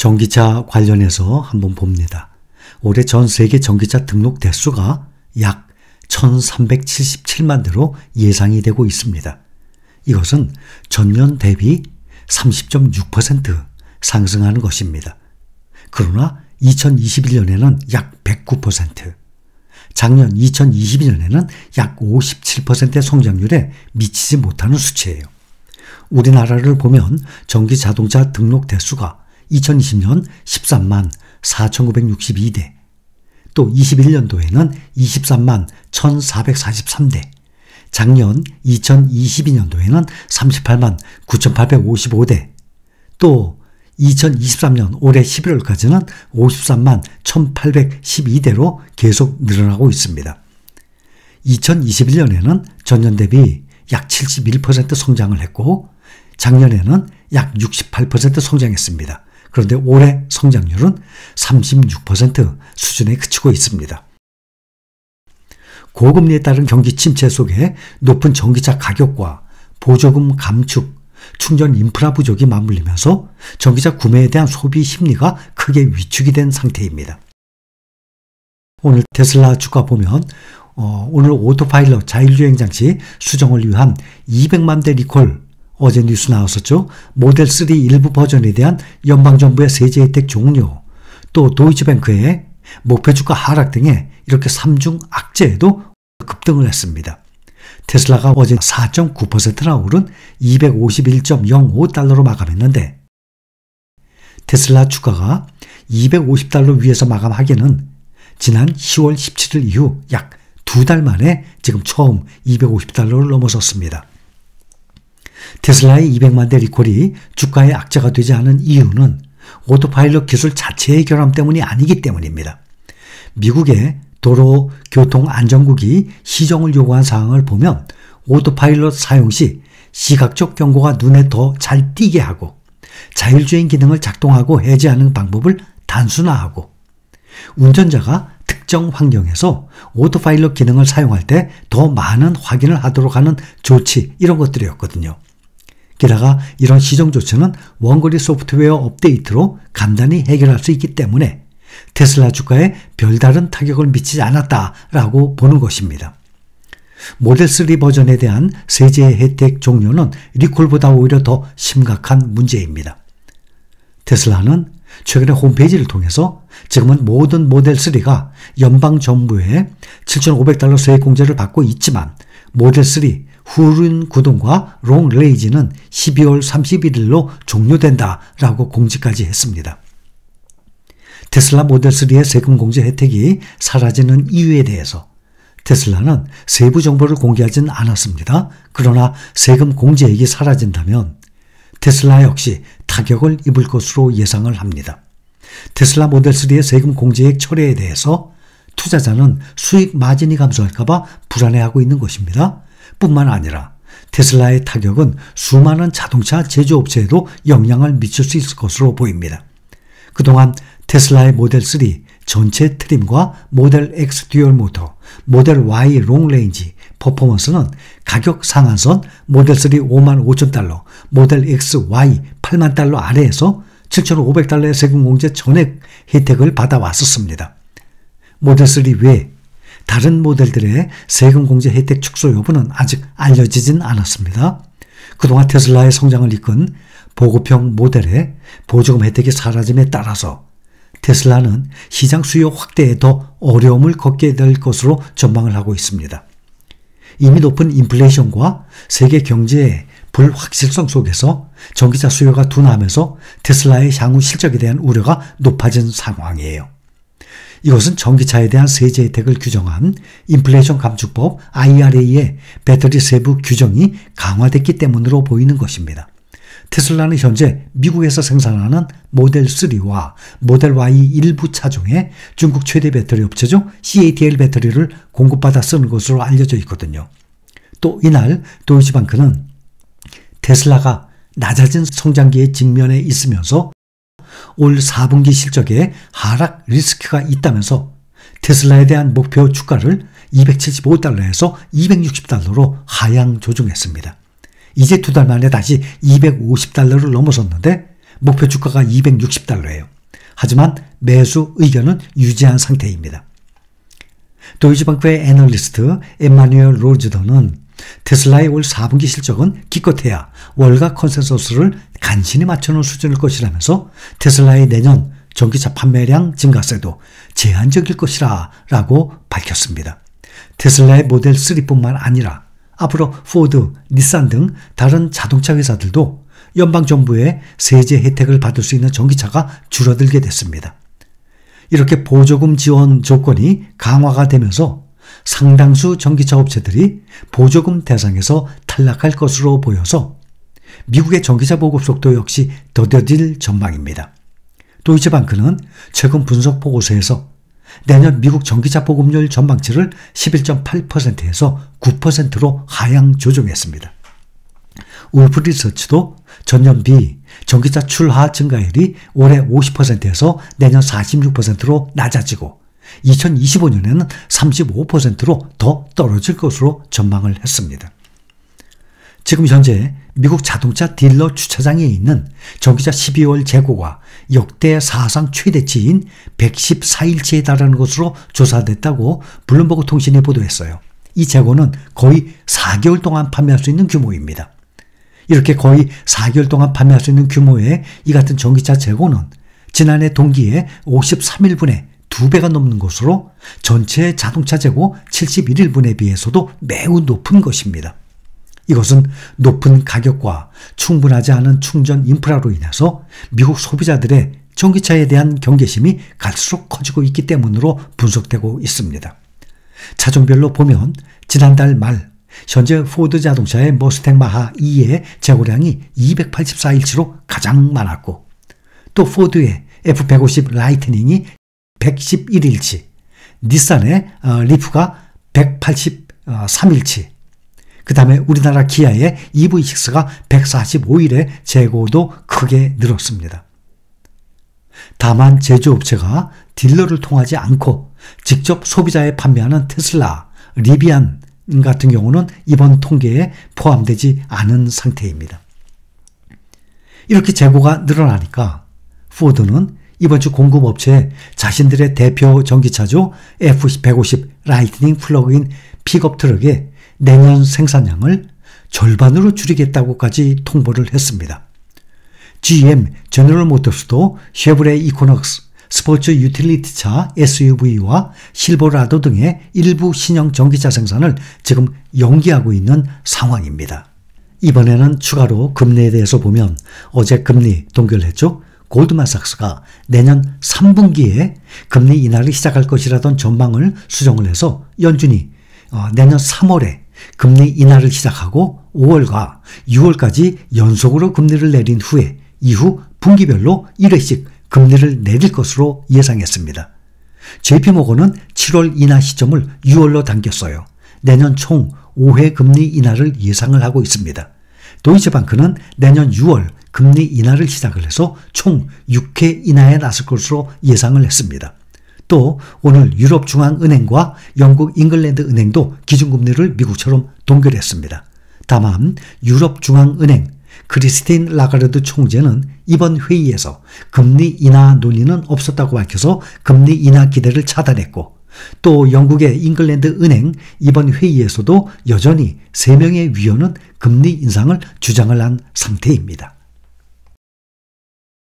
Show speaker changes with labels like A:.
A: 전기차 관련해서 한번 봅니다. 올해 전 세계 전기차 등록 대수가 약 1377만 대로 예상이 되고 있습니다. 이것은 전년 대비 30.6% 상승하는 것입니다. 그러나 2021년에는 약 109%, 작년 2022년에는 약 57%의 성장률에 미치지 못하는 수치예요. 우리나라를 보면 전기 자동차 등록 대수가 2020년 13만 4,962대, 또 21년도에는 23만 1,443대, 작년 2022년도에는 38만 9,855대, 또 2023년 올해 11월까지는 53만 1,812대로 계속 늘어나고 있습니다. 2021년에는 전년 대비 약 71% 성장을 했고 작년에는 약 68% 성장했습니다. 그런데 올해 성장률은 36% 수준에 그치고 있습니다. 고금리에 따른 경기 침체 속에 높은 전기차 가격과 보조금 감축, 충전 인프라 부족이 맞물리면서 전기차 구매에 대한 소비 심리가 크게 위축이 된 상태입니다. 오늘 테슬라 주가 보면 오늘 오토파일럿 자율주행 장치 수정을 위한 200만 대 리콜, 어제 뉴스 나왔었죠. 모델 3 일부 버전에 대한 연방정부의 세제 혜택 종료, 또 도이치뱅크의 목표 주가 하락 등의 이렇게 3중 악재에도 급등을 했습니다. 테슬라가 어제 4.9%나 오른 251.05달러로 마감했는데 테슬라 주가가 250달러 위에서 마감하기는 지난 10월 17일 이후 약 2달 만에 지금 처음 250달러를 넘어섰습니다. 테슬라의 200만 대 리콜이 주가의 악재가 되지 않은 이유는 오토파일럿 기술 자체의 결함 때문이 아니기 때문입니다. 미국의 도로교통안전국이 시정을 요구한 사항을 보면 오토파일럿 사용 시 시각적 경고가 눈에 더 잘 띄게 하고 자율주행 기능을 작동하고 해제하는 방법을 단순화하고 운전자가 특정 환경에서 오토파일럿 기능을 사용할 때 더 많은 확인을 하도록 하는 조치, 이런 것들이었거든요. 게다가 이런 시정 조치는 원거리 소프트웨어 업데이트로 간단히 해결할 수 있기 때문에 테슬라 주가에 별다른 타격을 미치지 않았다라고 보는 것입니다. 모델 3 버전에 대한 세제 혜택 종료는 리콜보다 오히려 더 심각한 문제입니다. 테슬라는 최근에 홈페이지를 통해서 지금은 모든 모델 3가 연방정부의 7,500달러 세액 공제를 받고 있지만 모델 3 후륜 구동과 롱 레이지는 12월 31일로 종료된다라고 공지까지 했습니다. 테슬라 모델 3의 세금 공제 혜택이 사라지는 이유에 대해서 테슬라는 세부 정보를 공개하지는 않았습니다. 그러나 세금 공제액이 사라진다면 테슬라 역시 타격을 입을 것으로 예상을 합니다. 테슬라 모델 3의 세금 공제액 철회에 대해서 투자자는 수익 마진이 감소할까 봐 불안해하고 있는 것입니다. 뿐만 아니라 테슬라의 타격은 수많은 자동차 제조업체에도 영향을 미칠 수 있을 것으로 보입니다. 그동안 테슬라의 모델 3 전체 트림과 모델 X 듀얼 모터, 모델 Y 롱 레인지 퍼포먼스는 가격 상한선 모델 3 55,000달러, 모델 X, Y 8만 달러 아래에서 7,500달러의 세금 공제 전액 혜택을 받아왔었습니다. 모델 3 외에 다른 모델들의 세금 공제 혜택 축소 여부는 아직 알려지진 않았습니다. 그동안 테슬라의 성장을 이끈 보급형 모델의 보조금 혜택이 사라짐에 따라서 테슬라는 시장 수요 확대에 더 어려움을 겪게 될 것으로 전망을 하고 있습니다. 이미 높은 인플레이션과 세계 경제의 불확실성 속에서 전기차 수요가 둔화하면서 테슬라의 향후 실적에 대한 우려가 높아진 상황이에요. 이것은 전기차에 대한 세제 혜택을 규정한 인플레이션 감축법 IRA의 배터리 세부 규정이 강화됐기 때문으로 보이는 것입니다. 테슬라는 현재 미국에서 생산하는 모델 3와 모델 Y 일부 차종에 중국 최대 배터리 업체죠. CATL 배터리를 공급받아 쓰는 것으로 알려져 있거든요. 또 이날 도이치뱅크는 테슬라가 낮아진 성장기에 직면해 있으면서 올 4분기 실적에 하락 리스크가 있다면서 테슬라에 대한 목표 주가를 275달러에서 260달러로 하향 조정했습니다. 이제 2달 만에 다시 250달러를 넘어섰는데 목표 주가가 260달러예요. 하지만 매수 의견은 유지한 상태입니다. 도이치방크의 애널리스트 에마뉴엘 로즈더는 테슬라의 올 4분기 실적은 기껏해야 월가 컨센서스를 간신히 맞춰놓은 수준일 것이라면서 테슬라의 내년 전기차 판매량 증가세도 제한적일 것이라 라고 밝혔습니다. 테슬라의 모델 3뿐만 아니라 앞으로 포드, 닛산 등 다른 자동차 회사들도 연방정부의 세제 혜택을 받을 수 있는 전기차가 줄어들게 됐습니다. 이렇게 보조금 지원 조건이 강화가 되면서 상당수 전기차 업체들이 보조금 대상에서 탈락할 것으로 보여서 미국의 전기차 보급 속도 역시 더뎌질 전망입니다. 도이치방크는 최근 분석 보고서에서 내년 미국 전기차 보급률 전망치를 11.8%에서 9%로 하향 조정했습니다. 울프 리서치도 전년비 전기차 출하 증가율이 올해 50%에서 내년 46%로 낮아지고 2025년에는 35%로 더 떨어질 것으로 전망을 했습니다. 지금 현재 미국 자동차 딜러 주차장에 있는 전기차 12월 재고가 역대 사상 최대치인 114일치에 달하는 것으로 조사됐다고 블룸버그 통신이 보도했어요. 이 재고는 거의 4개월 동안 판매할 수 있는 규모입니다. 이렇게 거의 4개월 동안 판매할 수 있는 규모의 이 같은 전기차 재고는 지난해 동기에 53일분의 2배가 넘는 것으로 전체 자동차 재고 71일분에 비해서도 매우 높은 것입니다. 이것은 높은 가격과 충분하지 않은 충전 인프라로 인해서 미국 소비자들의 전기차에 대한 경계심이 갈수록 커지고 있기 때문으로 분석되고 있습니다. 차종별로 보면 지난달 말 현재 포드 자동차의 머스탱 마하 2의 재고량이 284일치로 가장 많았고 또 포드의 F150 라이트닝이 111일치, 닛산의 리프가 183일치, 그 다음에 우리나라 기아의 EV6가 145일의 재고도 크게 늘었습니다. 다만 제조업체가 딜러를 통하지 않고 직접 소비자에 판매하는 테슬라, 리비안 같은 경우는 이번 통계에 포함되지 않은 상태입니다. 이렇게 재고가 늘어나니까 포드는 이번 주 공급업체에 자신들의 대표 전기차죠 F150 라이트닝 플러그인 픽업 트럭의 내년 생산량을 절반으로 줄이겠다고까지 통보를 했습니다. GM, 제너럴 모터스도 쉐보레 이코넉스, 스포츠 유틸리티차 SUV와 실버라도 등의 일부 신형 전기차 생산을 지금 연기하고 있는 상황입니다. 이번에는 추가로 금리에 대해서 보면 어제 금리 동결했죠. 골드만삭스가 내년 3분기에 금리 인하를 시작할 것이라던 전망을 수정을 해서 연준이 내년 3월에 금리 인하를 시작하고 5월과 6월까지 연속으로 금리를 내린 후에 이후 분기별로 1회씩 금리를 내릴 것으로 예상했습니다. JP모건은 7월 인하 시점을 6월로 당겼어요. 내년 총 5회 금리 인하를 예상을 하고 있습니다. 도이치방크는 내년 6월 금리 인하를 시작을 해서 총 6회 인하에 나설 것으로 예상을 했습니다. 또 오늘 유럽중앙은행과 영국 잉글랜드 은행도 기준금리를 미국처럼 동결했습니다. 다만 유럽중앙은행 크리스틴 라가르드 총재는 이번 회의에서 금리 인하 논의는 없었다고 밝혀서 금리 인하 기대를 차단했고 또 영국의 잉글랜드 은행 이번 회의에서도 여전히 3명의 위원은 금리 인상을 주장을 한 상태입니다.